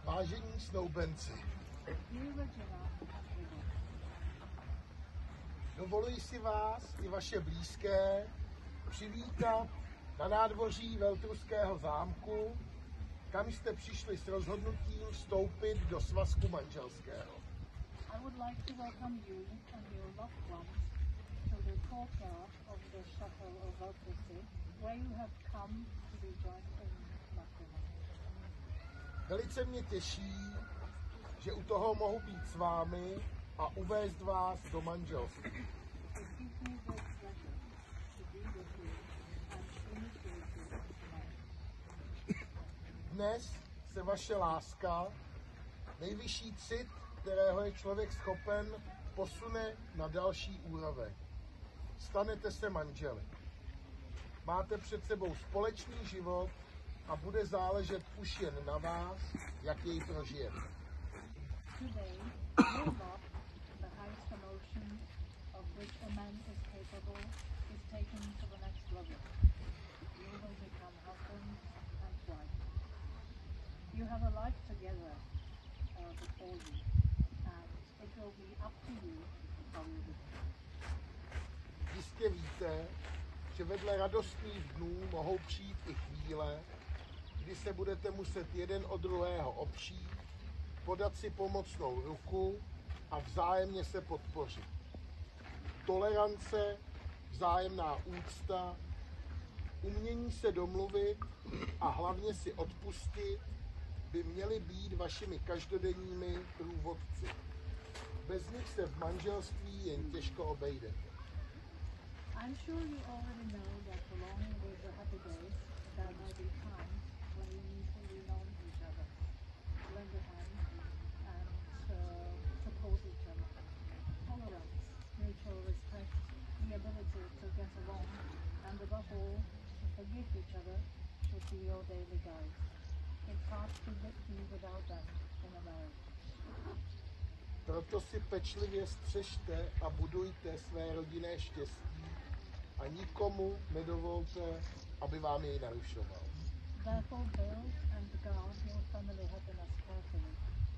Vážení snoubenci, dovoluji si vás i vaše blízké přivítat na nádvoří Veltruského zámku, kam jste přišli s rozhodnutím vstoupit do svazku manželského. I would like to welcome you and your loved ones to the courtyard of the Château of Veltrusy, where you have come to be joined in matrimony. Velice mě těší, že u toho mohu být s vámi a uvést vás do manželství. It gives me great pleasure to be with you and initiate you into marriage. Dnes se vaše láska, nejvyšší cit, kterého je člověk schopen, posune na další úroveň. Stanete se manželi. Máte před sebou společný život a bude záležet už jen na vás, jak jej prožijete. Today, your love, the highest emotion of which a man is capable, is taken to the next level. You will become husband and wife. You have a life together before you, and it will be up to you how you live. Jistě víte, že vedle radostných dnů mohou přijít i chvíle, kdy se budete muset jeden od druhého opřít, podat si pomocnou ruku a vzájemně se podpořit. Tolerance, vzájemná úcta, umění se domluvit a hlavně si odpustit by měly být vašimi každodenními průvodci. Bez nich se v manželství jen těžko obejdete. I'm sure you already know that along with the happy days, there will be times when you need to lean on each other, lend a hand, and support each other. Tolerance, mutual respect, the ability to get along, and above all, to forgive each other should be your daily guide. It's hard to be without them in a marriage. Proto si pečlivě střežte a budujte své rodinné štěstí a nikomu nedovolte, aby vám jej narušoval. Therefore build and guard your family happiness carefully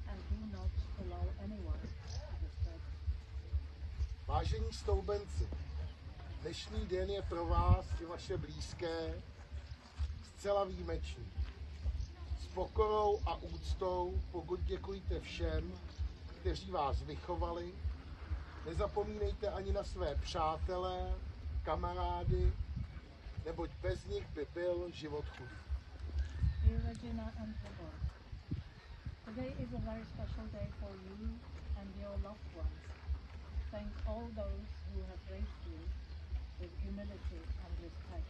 and do not allow anyone to disturb it. Vážení stoubenci, dnešní den je pro vás i vaše blízké zcela výjimečný. S pokorou a úctou poděkujte všem, kteří vás vychovali. Nezapomínejte ani na své přátelé, kamarády, neboť bez nich by byl život chudý. Dear Regina and Tibor, today is a very special day for you and your loved ones. Thank all those who have raised you with humility and respect.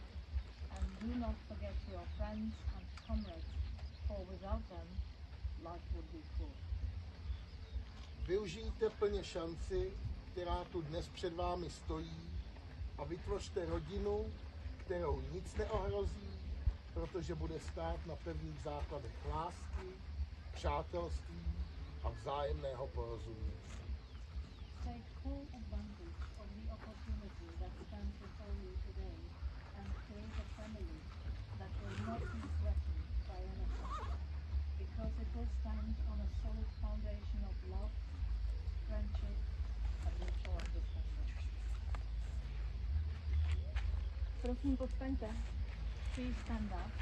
And do not forget your friends and comrades, for without them, life would be cruel. Využijte plně šanci, která tu dnes před vámi stojí, a vytvořte rodinu, kterou nic neohrozí, protože bude stát na pevných základech lásky, přátelství a vzájemného porozumění. Take full advantage of the opportunity that stands before you today and create a family that will not be Prosím, povstaňte. Please stand up.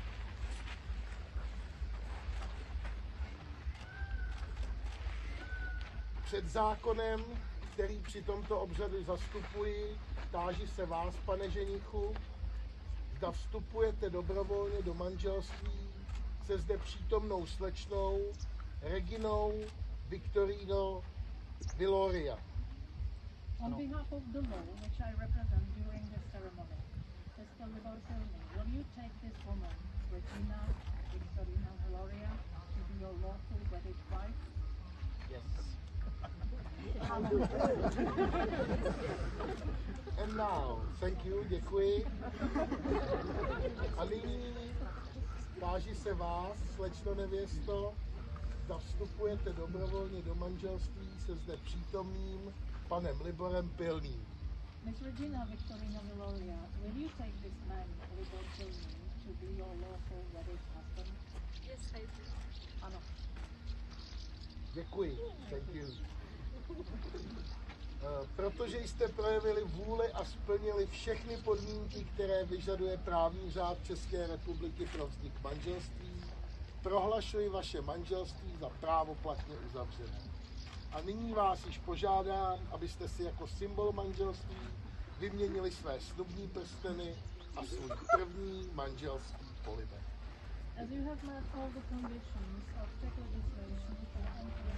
Před zákonem, který při tomto obřadu zastupuji, táži se vás, pane ženichu, zda vstupujete dobrovolně do manželství se zde přítomnou slečnou Reginou Victorino Viloria. On behalf of the law which I represent during this ceremony, Mr. Liborzelny, will you take this woman, Regina Victorina Viloria, to be your lawful wedded wife? Yes. And now, thank you, děkuji. A nyní táži se vás, slečno nevěsto, zda vstupujete dobrovolně do manželství se zde přítomným panem Liborem Pilným. Miss Regina Victorina Viloria, will you take this man, Libor Pilný, to be your lawful wedded husband? Yes, I do. Ano. Děkuji, thank you. Protože jste projevili vůli a splnili všechny podmínky, které vyžaduje právní řád České republiky pro vznik manželství, prohlašuji vaše manželství za právoplatně uzavřené. A nyní vás již požádám, abyste si jako symbol manželství vyměnili své snubní prsteny a svůj první manželský polibek. As you have met all the conditions of Czech legislation for entering